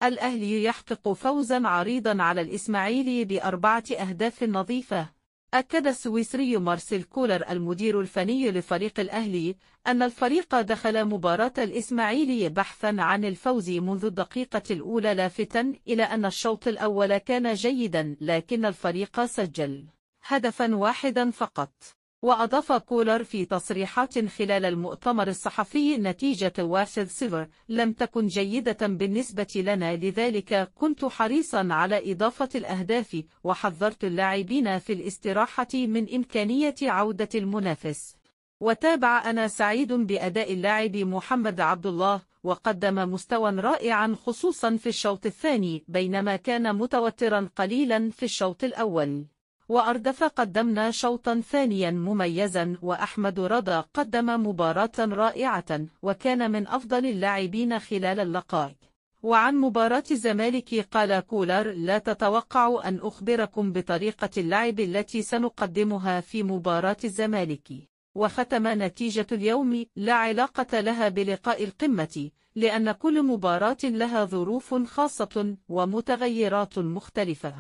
الأهلي يحقق فوزا عريضا على الإسماعيلي ب4 أهداف نظيفة. أكد السويسري مارسيل كولر المدير الفني لفريق الأهلي أن الفريق دخل مباراة الإسماعيلي بحثا عن الفوز منذ الدقيقة الأولى، لافتا إلى أن الشوط الأول كان جيدا لكن الفريق سجل هدفا واحدا فقط. وأضاف كولر في تصريحات خلال المؤتمر الصحفي: نتيجة 1-0 لم تكن جيدة بالنسبة لنا، لذلك كنت حريصا على إضافة الأهداف، وحذرت اللاعبين في الاستراحة من إمكانية عودة المنافس. وتابع: أنا سعيد بأداء اللاعب محمد عبد الله، وقدم مستوى رائعا خصوصا في الشوط الثاني بينما كان متوترا قليلا في الشوط الأول. وأردف: قدمنا شوطا ثانيا مميزا، وأحمد رضا قدم مباراة رائعة وكان من أفضل اللاعبين خلال اللقاء. وعن مباراة الزمالك قال كولر: لا تتوقعوا أن أخبركم بطريقة اللعب التي سنقدمها في مباراة الزمالك. وختم: نتيجة اليوم لا علاقة لها بلقاء القمة، لأن كل مباراة لها ظروف خاصة ومتغيرات مختلفة.